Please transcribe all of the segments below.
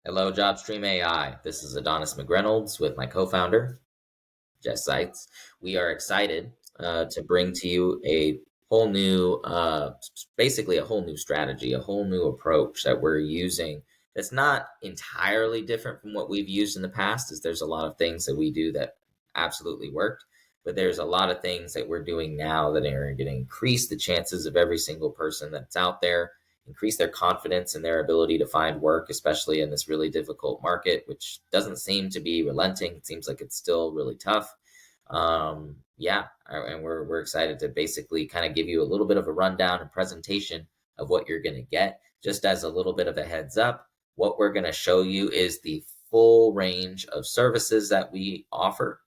Hello, JobStream AI. This is Adonis McReynolds with my co-founder, Jess. We are excited to bring to you a whole new, basically a whole new strategy, a whole new approach that we're using. That's not entirely different from what we've used in the past, as there's a lot of things that we do that absolutely worked, but there's a lot of things that we're doing now that are going to increase the chances of every single person that's out there, increase their confidence in their ability to find work, especially in this really difficult market, which doesn't seem to be relenting. It seems like it's still really tough. Yeah, and we're excited to basically kind of give you a little bit of a rundown and presentation of what you're going to get. Just as a little bit of a heads up, what we're going to show you is the full range of services that we offer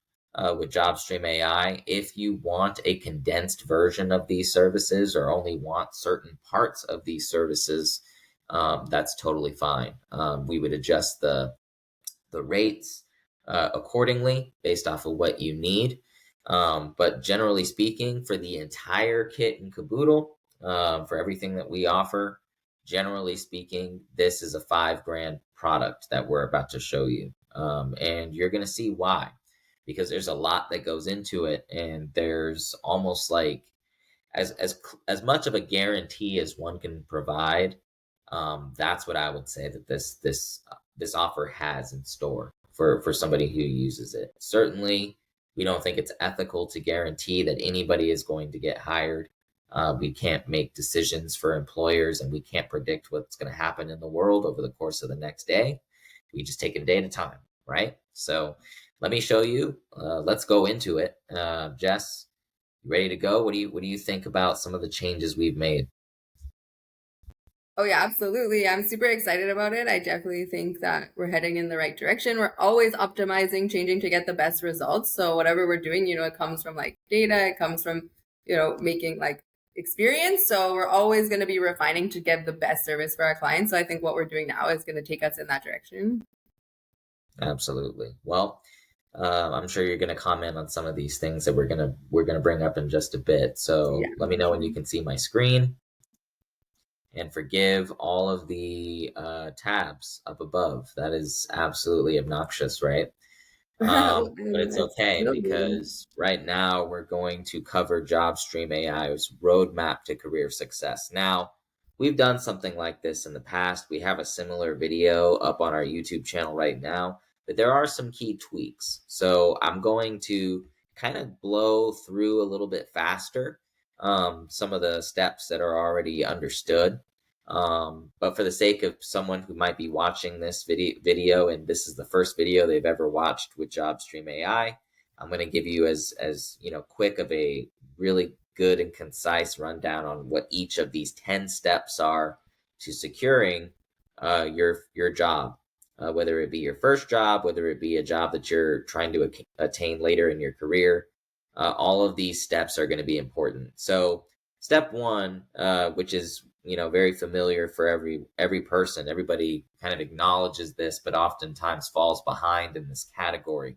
with JobStream AI. If you want a condensed version of these services or only want certain parts of these services, that's totally fine. We would adjust the rates accordingly based off of what you need. But generally speaking, for the entire kit and caboodle, for everything that we offer, generally speaking, this is a $5,000 product that we're about to show you. And you're going to see why, because there's a lot that goes into it, and there's almost like as much of a guarantee as one can provide. That's what I would say that this offer has in store for somebody who uses it. Certainly, we don't think it's ethical to guarantee that anybody is going to get hired. We can't make decisions for employers, and we can't predict what's going to happen in the world over the course of the next day. We just take it a day at a time, right? So let me show you. Let's go into it. Jess, you ready to go? What do you think about some of the changes we've made? Oh yeah, absolutely. I'm super excited about it. I definitely think that we're heading in the right direction. We're always optimizing, changing to get the best results. So whatever we're doing, it comes from like data, it comes from, making like experience. So we're always going to be refining to get the best service for our clients. So I think what we're doing now is going to take us in that direction. Absolutely. Well, I'm sure you're going to comment on some of these things that we're gonna bring up in just a bit. Yeah. So let me know when you can see my screen, and forgive all of the tabs up above. That is absolutely obnoxious, right? But it's That's okay, no good. because right now we're going to cover JobStream AI's roadmap to career success. Now, we've done something like this in the past. We have a similar video up on our YouTube channel right now, but there are some key tweaks. So I'm going to kind of blow through a little bit faster some of the steps that are already understood. But for the sake of someone who might be watching this video and this is the first video they've ever watched with JobStream AI, I'm going to give you as quick of a really good and concise rundown on what each of these 10 steps are to securing your job, whether it be your first job, whether it be a job that you're trying to attain later in your career. All of these steps are going to be important. So step one, which is very familiar for every person, everybody kind of acknowledges this, but oftentimes falls behind in this category: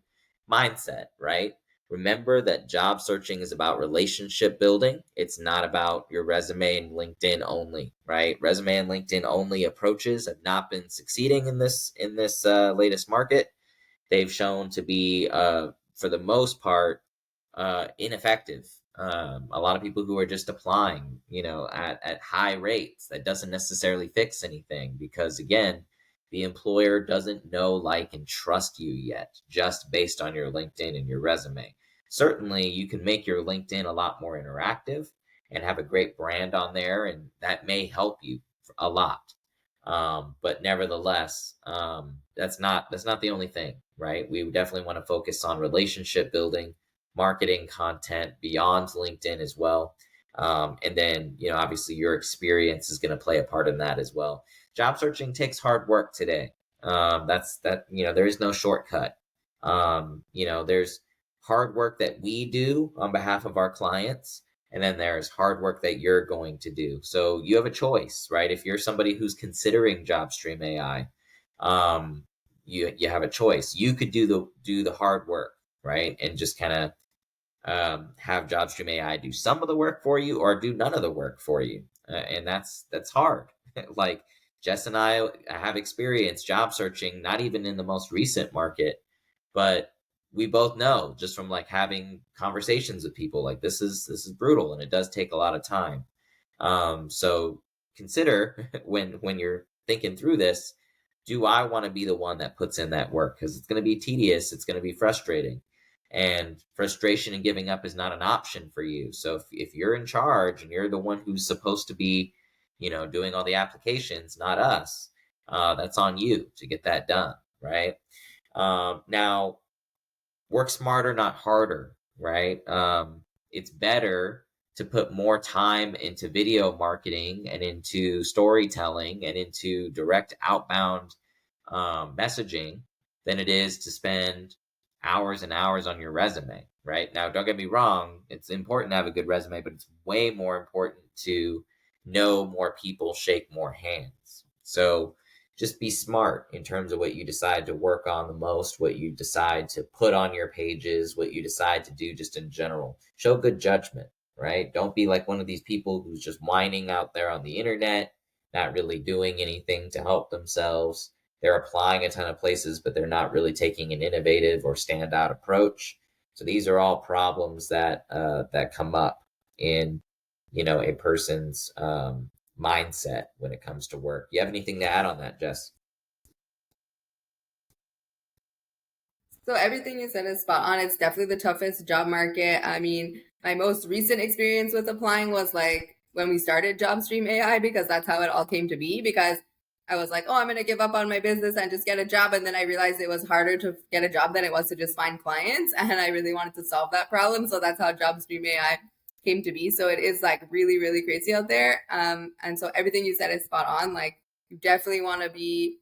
mindset, right? Remember that job searching is about relationship building. It's not about your resume and LinkedIn only, right? Resume and LinkedIn only approaches have not been succeeding in this latest market. They've shown to be, for the most part, ineffective. A lot of people who are just applying, at high rates, that doesn't necessarily fix anything, because again, the employer doesn't know, like, and trust you yet, just based on your LinkedIn and your resume. Certainly, you can make your LinkedIn a lot more interactive and have a great brand on there, and that may help you a lot. But nevertheless, that's not the only thing, right? We definitely want to focus on relationship building, marketing content beyond LinkedIn as well. And then, obviously your experience is going to play a part in that as well. Job searching takes hard work today. There is no shortcut. There's hard work that we do on behalf of our clients, and then there's hard work that you're going to do. So you have a choice, right? If you're somebody who's considering JobStream AI, you have a choice. You could do the hard work, right, and just kind of have JobStream AI do some of the work for you, or do none of the work for you, and that's hard. Like, Jess and I have experience job searching, not even in the most recent market, but we both know just from like having conversations with people, like this is brutal and it does take a lot of time. So consider when you're thinking through this, do I want to be the one that puts in that work? Because it's going to be tedious, it's going to be frustrating, and frustration and giving up is not an option for you. So if you're in charge and you're the one who's supposed to be, doing all the applications, not us, that's on you to get that done, right? Now, work smarter, not harder, right? It's better to put more time into video marketing and into storytelling and into direct outbound messaging than it is to spend hours and hours on your resume, right? Now, don't get me wrong, it's important to have a good resume, but it's way more important to know more people, shake more hands. So, just be smart in terms of what you decide to work on the most, what you decide to put on your pages, what you decide to do just in general. Show good judgment, right? Don't be like one of these people who's just whining out there on the internet, not really doing anything to help themselves. They're applying a ton of places, but they're not really taking an innovative or standout approach. So these are all problems that come up in a person's mindset when it comes to work. You have anything to add on that, Jess? So everything you said is spot on. It's definitely the toughest job market. I mean, my most recent experience with applying was like when we started JobStream AI, because that's how it all came to be. Because I was like, oh, I'm going to give up on my business and just get a job. And then I realized it was harder to get a job than it was to just find clients. And I really wanted to solve that problem. So that's how JobStream AI came to be. So it is like really, really crazy out there. And so everything you said is spot on. Like, you definitely want to be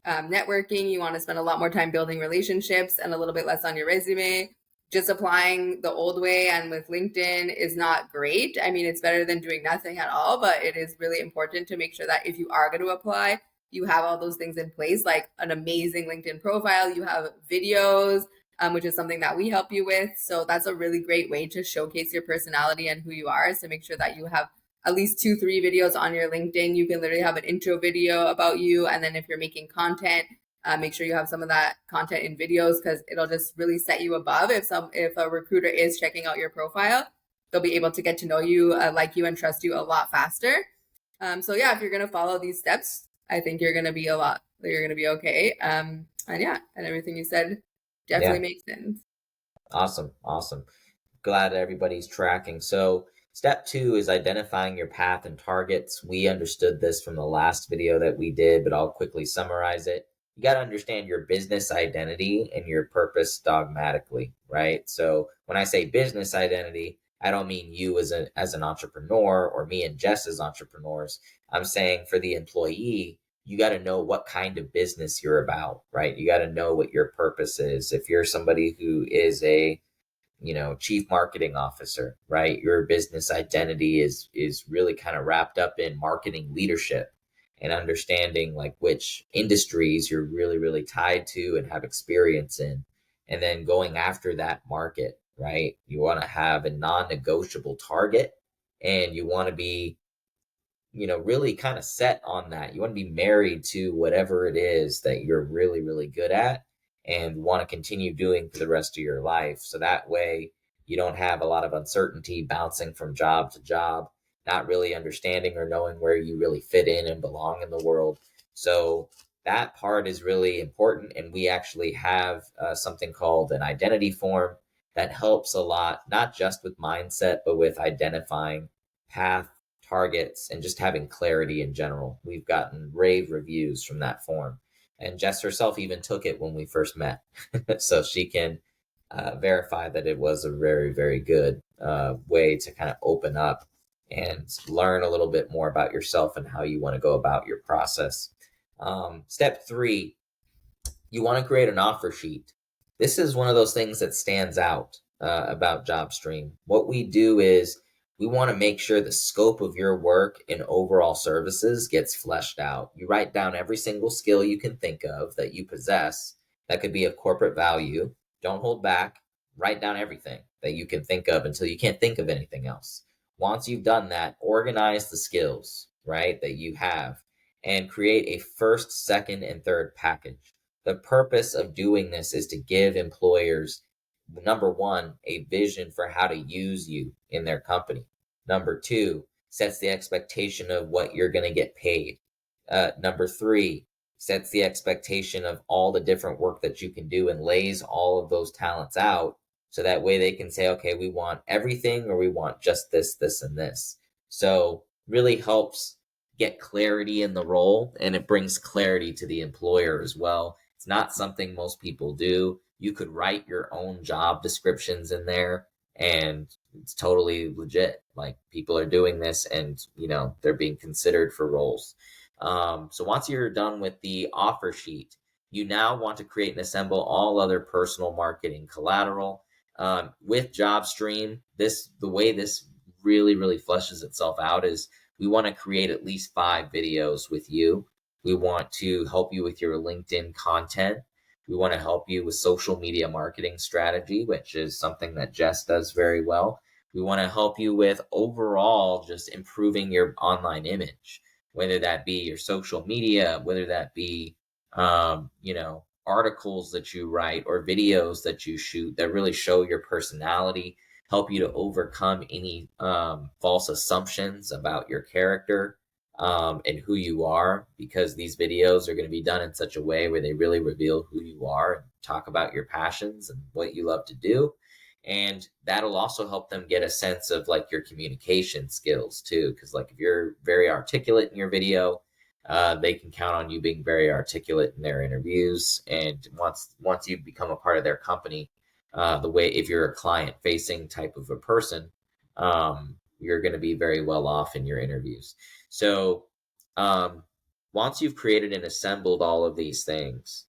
networking. You want to spend a lot more time building relationships and a little bit less on your resume. Just applying the old way and with LinkedIn is not great. I mean, it's better than doing nothing at all, but it is really important to make sure that if you are going to apply, you have all those things in place, like an amazing LinkedIn profile, you have videos, which is something that we help you with. So that's a really great way to showcase your personality and who you are, is to make sure that you have at least 2, 3 videos on your LinkedIn. You can literally have an intro video about you. And then if you're making content, make sure you have some of that content in videos, because it'll just really set you above. If a recruiter is checking out your profile, they'll be able to get to know you, like you, and trust you a lot faster. So yeah, if you're gonna follow these steps, I think you're gonna be okay. And yeah, and everything you said definitely Yeah, makes sense. awesome, awesome. Glad everybody's tracking. So, step two is identifying your path and targets. We understood this from the last video that we did, but I'll quickly summarize it. You got to understand your business identity and your purpose dogmatically, right? So, when I say business identity, I don't mean you as an entrepreneur or me and Jess as entrepreneurs. I'm saying for the employee, you got to know what kind of business you're about, right? You got to know what your purpose is. If you're somebody who is a chief marketing officer, right? Your business identity is really kind of wrapped up in marketing leadership and understanding like which industries you're really really tied to and have experience in, and then going after that market, right? You want to have a non-negotiable target, and you want to be really kind of set on that. You want to be married to whatever it is that you're really, really good at and want to continue doing for the rest of your life. So that way you don't have a lot of uncertainty bouncing from job to job, not really understanding or knowing where you really fit in and belong in the world. So that part is really important. And we actually have something called an identity form that helps a lot, not just with mindset, but with identifying path, targets, and just having clarity in general. We've gotten rave reviews from that form. And Jess herself even took it when we first met. So she can verify that it was a very, very good way to kind of open up and learn a little bit more about yourself and how you want to go about your process. Step three, you want to create an offer sheet. This is one of those things that stands out about JobStream. What we do is we want to make sure the scope of your work and overall services gets fleshed out. You write down every single skill you can think of that you possess that could be of corporate value. Don't hold back. Write down everything that you can think of until you can't think of anything else. Once you've done that, organize the skills, right, that you have, and create a first, second, and third package. The purpose of doing this is to give employers, number one, a vision for how to use you in their company. Number two, sets the expectation of what you're going to get paid. Number three, sets the expectation of all the different work that you can do and lays all of those talents out so that way they can say, okay, we want everything or we want just this, this, and this. So really helps get clarity in the role, and it brings clarity to the employer as well. It's not something most people do. You could write your own job descriptions in there and it's totally legit. Like people are doing this and, they're being considered for roles. So once you're done with the offer sheet, you now want to create and assemble all other personal marketing collateral. With JobStream, the way this really, really fleshes itself out is we want to create at least 5 videos with you. We want to help you with your LinkedIn content. We want to help you with social media marketing strategy, which is something that Jess does very well. We want to help you with overall just improving your online image, whether that be your social media, whether that be, articles that you write or videos that you shoot that really show your personality, help you to overcome any false assumptions about your character and who you are, because these videos are going to be done in such a way where they really reveal who you are and talk about your passions and what you love to do. And that'll also help them get a sense of like your communication skills too. Because like if you're very articulate in your video, they can count on you being very articulate in their interviews. And once you become a part of their company, the way if you're a client facing type of a person, you're going to be very well off in your interviews. So once you've created and assembled all of these things,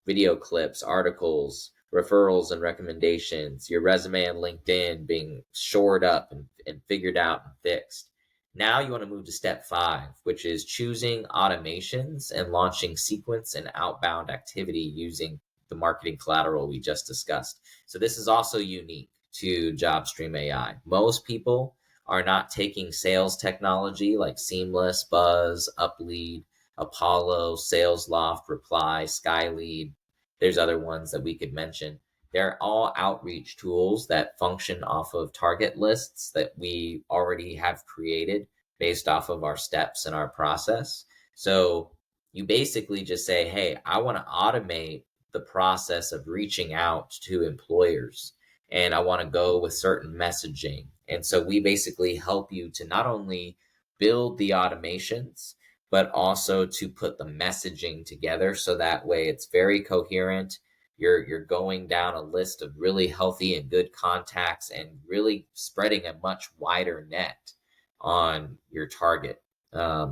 video clips, articles, referrals and recommendations, your resume and LinkedIn being shored up and figured out and fixed. Now you want to move to step 5, which is choosing automations and launching sequence and outbound activity using the marketing collateral we just discussed. So this is also unique to JobStream AI. Most people are not taking sales technology like Seamless, Buzz, Uplead, Apollo, SalesLoft, Reply, Skylead. There's other ones that we could mention. They're all outreach tools that function off of target lists that we already have created based off of our steps in our process. So you basically just say, hey, I want to automate the process of reaching out to employers and I want to go with certain messaging. And so we basically help you to not only build the automations, but also to put the messaging together so that way it's very coherent. You're going down a list of really healthy and good contacts and really spreading a much wider net on your target,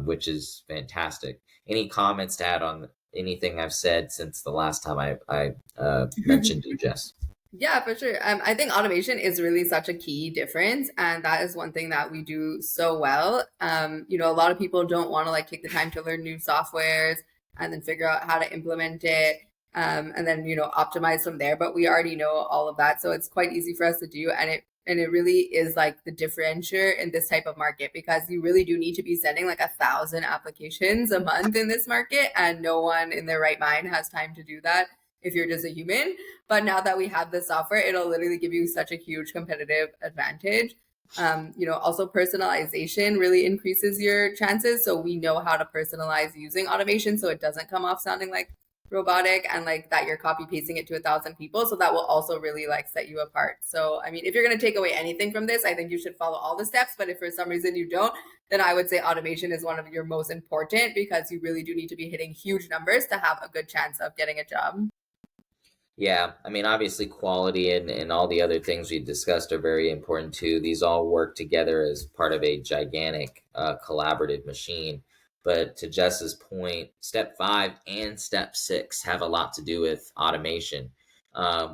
which is fantastic. Any comments to add on anything I've said since the last time I mentioned you, Jess? Yeah, for sure. I think automation is really such a key difference, and that is one thing that we do so well. A lot of people don't want to like take the time to learn new softwares and then figure out how to implement it, and then optimize from there. But we already know all of that, so it's quite easy for us to do, and it really is like the differentiator in this type of market because you really do need to be sending like 1,000 applications a month in this market, and no one in their right mind has time to do that if you're just a human. But now that we have the software, it'll literally give you such a huge competitive advantage. Also personalization really increases your chances. So we know how to personalize using automation so it doesn't come off sounding like robotic and like that you're copy pasting it to 1,000 people. So that will also really like set you apart. So, I mean, if you're going to take away anything from this, I think you should follow all the steps. But if for some reason you don't, then I would say automation is one of your most important because you really do need to be hitting huge numbers to have a good chance of getting a job. Yeah, I mean, obviously, quality and all the other things we discussed are very important too. These all work together as part of a gigantic collaborative machine. But to Jess's point, step 5 and step 6 have a lot to do with automation.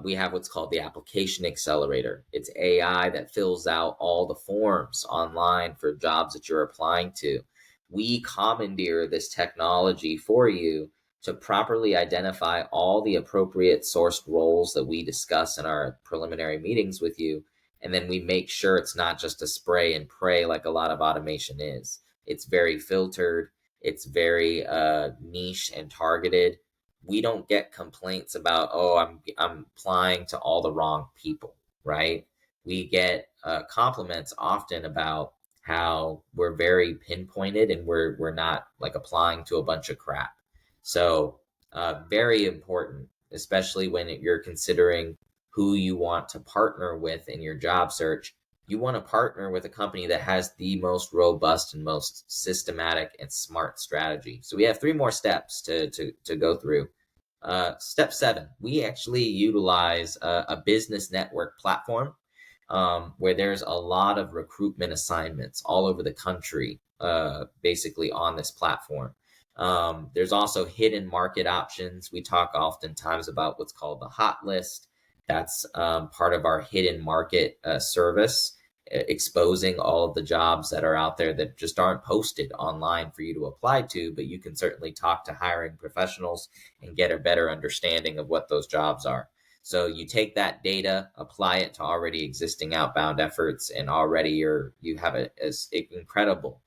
We have what's called the application accelerator. It's AI that fills out all the forms online for jobs that you're applying to. We commandeer this technology for you to properly identify all the appropriate sourced roles that we discuss in our preliminary meetings with you. And then we make sure it's not just a spray and pray like a lot of automation is. It's very filtered. It's very niche and targeted. We don't get complaints about, oh, I'm applying to all the wrong people, right? We get compliments often about how we're very pinpointed and we're not like applying to a bunch of crap. So very important, especially when you're considering who you want to partner with in your job search. You want to partner with a company that has the most robust and most systematic and smart strategy. So we have three more steps to go through. Step 7, we actually utilize a business network platform where there's a lot of recruitment assignments all over the country, basically on this platform. There's also hidden market options. We talk oftentimes about what's called the hot list. That's part of our hidden market service, exposing all of the jobs that are out there that just aren't posted online for you to apply to, but you can certainly talk to hiring professionals and get a better understanding of what those jobs are. So you take that data, apply it to already existing outbound efforts, and already you have an incredible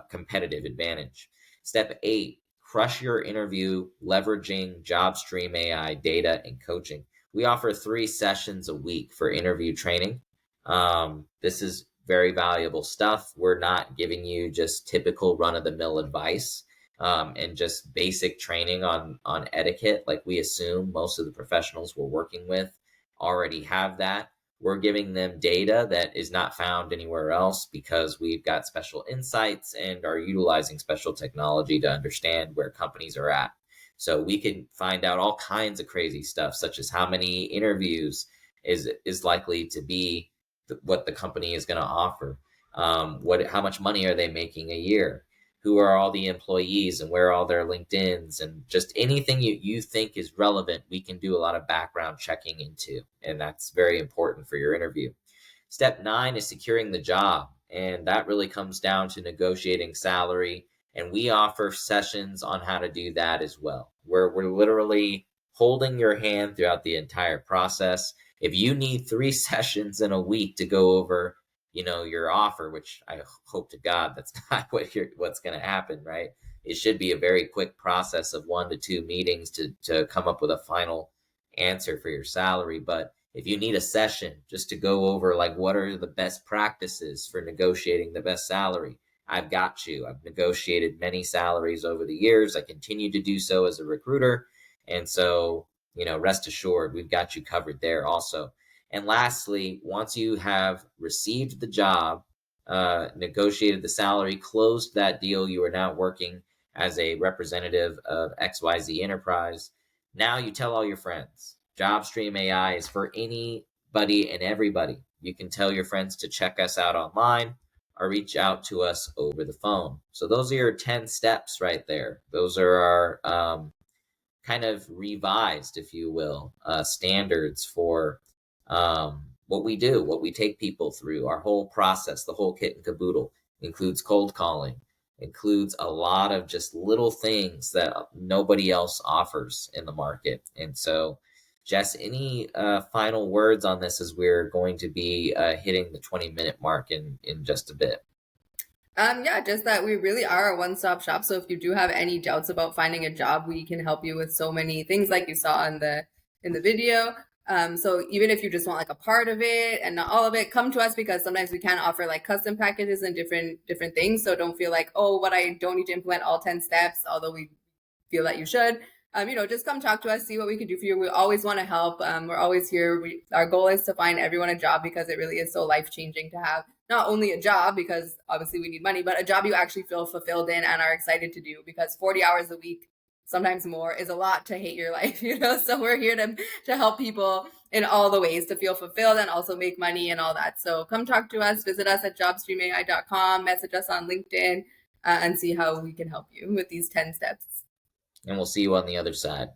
competitive advantage. Step 8, crush your interview leveraging JobStream AI data and coaching. We offer 3 sessions a week for interview training. This is very valuable stuff. We're not giving you just typical run of the mill advice and just basic training on etiquette, like we assume most of the professionals we're working with already have that. We're giving them data that is not found anywhere else because we've got special insights and are utilizing special technology to understand where companies are at. So we can find out all kinds of crazy stuff, such as how many interviews is likely to be what the company is going to offer. How much money are they making a year? Who are all the employees and where are all their LinkedIn's, and just anything you think is relevant, we can do a lot of background checking into, and that's very important for your interview. Step 9 is securing the job, and that really comes down to negotiating salary, and we offer sessions on how to do that as well, where we're literally holding your hand throughout the entire process. If you need 3 sessions in a week to go over your offer, which I hope to God that's not what's going to happen, right? It should be a very quick process of 1 to 2 meetings to come up with a final answer for your salary. But if you need a session just to go over like what are the best practices for negotiating the best salary, I've got you. I've negotiated many salaries over the years. I continue to do so as a recruiter. And so, rest assured, we've got you covered there also. And lastly, once you have received the job, negotiated the salary, closed that deal, you are now working as a representative of XYZ Enterprise. Now you tell all your friends. JobStream AI is for anybody and everybody. You can tell your friends to check us out online or reach out to us over the phone. So those are your 10 steps right there. Those are our kind of revised, if you will, standards for what we do, what we take people through, our whole process, the whole kit and caboodle. Includes cold calling, includes a lot of just little things that nobody else offers in the market. And so, Jess, any final words on this as we're going to be hitting the 20-minute mark in just a bit? Yeah, just that we really are a one-stop shop. So if you do have any doubts about finding a job, we can help you with so many things like you saw in the video. So even if you just want like a part of it and not all of it, come to us because sometimes we can offer like custom packages and different things. So don't feel like, oh, what I don't need to implement all 10 steps, although we feel that you should. Just come talk to us, see what we can do for you. We always want to help. We're always here. Our goal is to find everyone a job because it really is so life-changing to have not only a job, because obviously we need money, but a job you actually feel fulfilled in and are excited to do, because 40 hours a week, sometimes more, is a lot to hate your life, So we're here to help people in all the ways to feel fulfilled and also make money and all that. So come talk to us, visit us at jobstreamai.com, message us on LinkedIn, and see how we can help you with these 10 steps. And we'll see you on the other side.